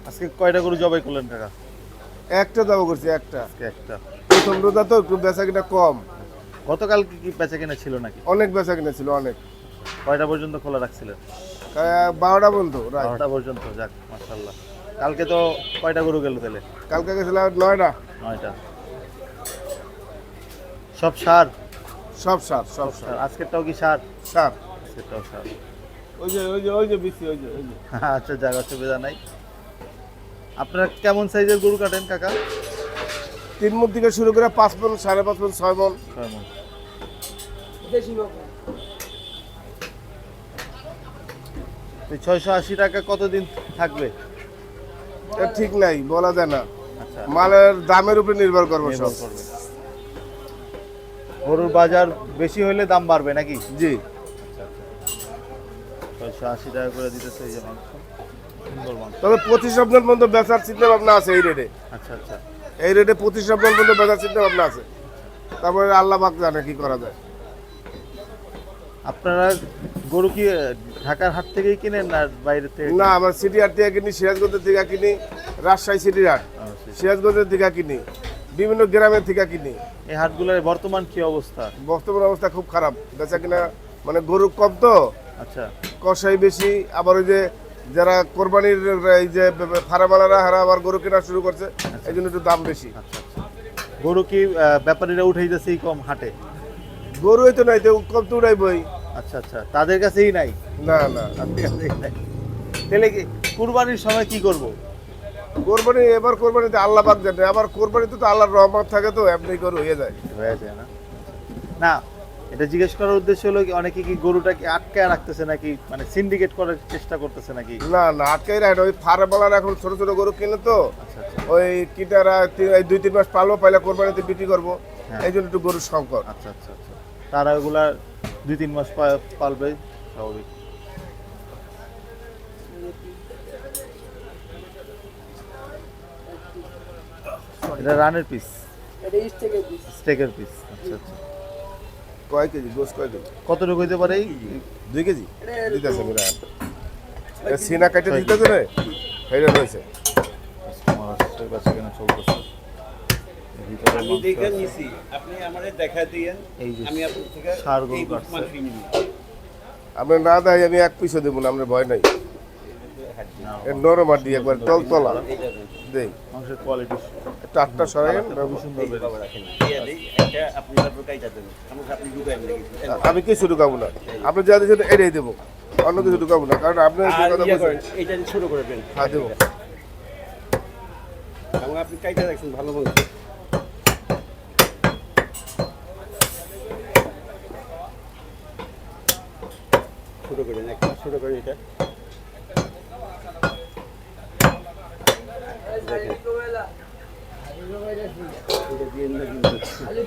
আজকে কয়টা গরু জবাই করলেন কাকা? একটা দাম করছি একটা। আজকে একটা। প্রথম রোজা তো একটু বেচা কিনা কম। গতকাল কি বেচা কেনা ছিল নাকি? অনেক বেচা কিনা ছিল অনেক। কয়টা পর্যন্ত খোলা রাখছিলেন? 12টা পর্যন্ত রাত। 12টা পর্যন্ত। যাক মাশাআল্লাহ। কালকে তো কয়টা গরু গেল তাহলে? কালকে গেছিলাম 9টা। 9টা। সব সার? সব সার সব সার। আজকেরটাও কি সার? সার। আজকেরটাও সার। ওই যে বিসি ওই যে। আচ্ছা যাক, অসুবিধা নাই। আপনারা কেমন সাইজের গরু কাটেন কাকা? 3 মণ থেকে শুরু করে 5 মণ, 5.5 মণ, 6 মণ। 6 মণ। এই 680 টাকা কতদিন থাকবে? এটা ঠিক নাই, বলা যায় না। আচ্ছা, মালের দামের উপরে নির্ভর করবে নির্ভর সব। করবে। গরুর বাজার বেশি হলে দাম বাড়বে নাকি? জি। 680 টাকা করে দিতেছে এই যে মাংস। সুন্দর মাংস। তবে 25 আপনার পর্যন্ত বেচার চিন্তা ভাবনা আছে এই রেটে। আচ্ছা আচ্ছা। এই রেটে 25 আপনার পর্যন্ত বেচার চিন্তা ভাবনা আছে। তারপরে আল্লাহ পাক জানে কি করা যায়। আপনারা গরু কি ঢাকার হাট থেকেই কিনেন না বাইরে থেকে? না, আমার সিটি হাট থেকে কিনি, সিরাজগঞ্জের থেকে কিনি, রাজশাহী সিটি হাট, সিরাজগঞ্জের থেকে কিনি, বিভিন্ন গ্রামের থেকে কিনি। এই হাটগুলোর বর্তমান কি অবস্থা? বর্তমান অবস্থা খুব খারাপ, বেচা কিনা মানে গরু কম তো, আচ্ছা কষাই বেশি। আবার ওই যে যারা কোরবানির এই যে ফার্মালারা হারা আবার গরু কেনা শুরু করছে, এই জন্য একটু দাম বেশি। আচ্ছা আচ্ছা। গরু কি ব্যাপারীরা উঠাই যাচ্ছে এই কম হাটে? গরুই তো নাই, তো কম তো উড়াইবই। আচ্ছা আচ্ছা, তাদের কাছেই নাই? না না, তাদের কাছেই নাই। তাহলে কি কুরবানির সময় কি করব? কোরবানি এবার কোরবানিতে আল্লাহ পাক জানে। আবার কোরবানিতে তো আল্লাহর রহমত থাকে, তো এমনি গরু হয়ে যায়। হয়ে যায় না? না, এটা জিজ্ঞেস করার উদ্দেশ্য হলো কি অনেকে কি গরুটাকে আটকায় রাখতেছে নাকি, মানে সিন্ডিকেট করার চেষ্টা করতেছে নাকি? না না, আটকাই রাখে না। ওই ফার্মালারা এখন ছোট ছোট গরু কিনে তো, আচ্ছা আচ্ছা ওই কিটারা 2-3 মাস পালবো, পাইলে কোরবানিতে বিক্রি করবো, হ্যাঁ। এই জন্য একটু গরুর সংকট। আচ্ছা আচ্ছা আচ্ছা। তারা ওগুলা 2-3 মাস পালবে, স্বাভাবিক। এটা রানের পিস? এটা স্টেকের পিস। স্টেকের পিস। আচ্ছা আচ্ছা। কয় কেজি গোস, কয় কেজি? কতটুকু হইতে পারে? 2 কেজি দিতেছে মিরা। সিনা কাটে দিতেছে রে, হেরে রয়েছে। কাস্টমার আসছে, বেচা কেনা চলতেছে। ভিতরে আমি মাংস দেখে আছে। নিছি, আপনি আমারে দেখা দিয়েন, এই যে আমি আপনার থেকে ষাঁড় গরু এই কাটছে। মাংস নিয়ে নিব। আমরা না দেয় আমি 1 পিসও দেবো না, আমরা ভয় নাই। না, এর নরম আর দিয়ে একবার তলা এইটা দেন। দেই। মাংসের কোয়ালিটি একটু আটটা সরাই খুবই সুন্দর এই বের বাবা রাখেন। দিয়ে দেই, একটা আপনি তারপর কাইটা দেন। আমাকে আপনি ঢুকাইন নাকি? আমি কিছু ঢুকাবো না, আপনি যা দিয়েছেন এটাই দেবো, অন্য কিছু ঢুকাবো না। কারণ আপনি যে আর কথা ইয়ে বলছেন, করেন, এইটা ছোট করে দেন। হ্যাঁ দেবো। আমাকে আপনি কাইটা রাখছেন ভালো মাংস। ছোট করে দেন, একটা ছোট করে এটা। দেখেন। এটা দিয়ে না কিন্তু।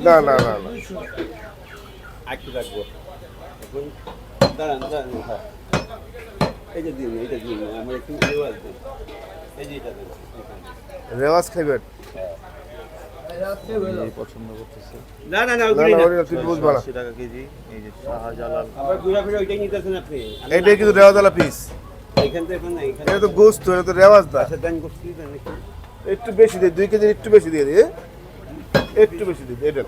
না না না না, একটু রাখবো। এখন দাঁড়ান দাঁড়ান, হ্যাঁ। এইটা দিন, এইটা দিন, আমার একটু রেওয়াজ দেন। এই যে এটা দেন, এখানে। রেওয়াজ খাইবেন? এই পছন্দ করতেছে। না না না, না ওগুলি না, না। ওটা তুই বুঝবো না। 80 টাকা কেজি। এই যে শাহজালাল। আবার ঘুরা ফিরে ওইটাই নিতেছেন আপনি। এটাই কিন্তু রেওয়াজওয়ালা পিস। এখান থেকে এখন না, এখানে। এটা তো গোস্ত, এটা তো রেওয়াজ না। আচ্ছা দেন, গোষ্ঠী দেন একটু। একটু বেশি দিই, 2 কেজি একটু বেশি দিয়ে দিই, একটু বেশি দিই এটা।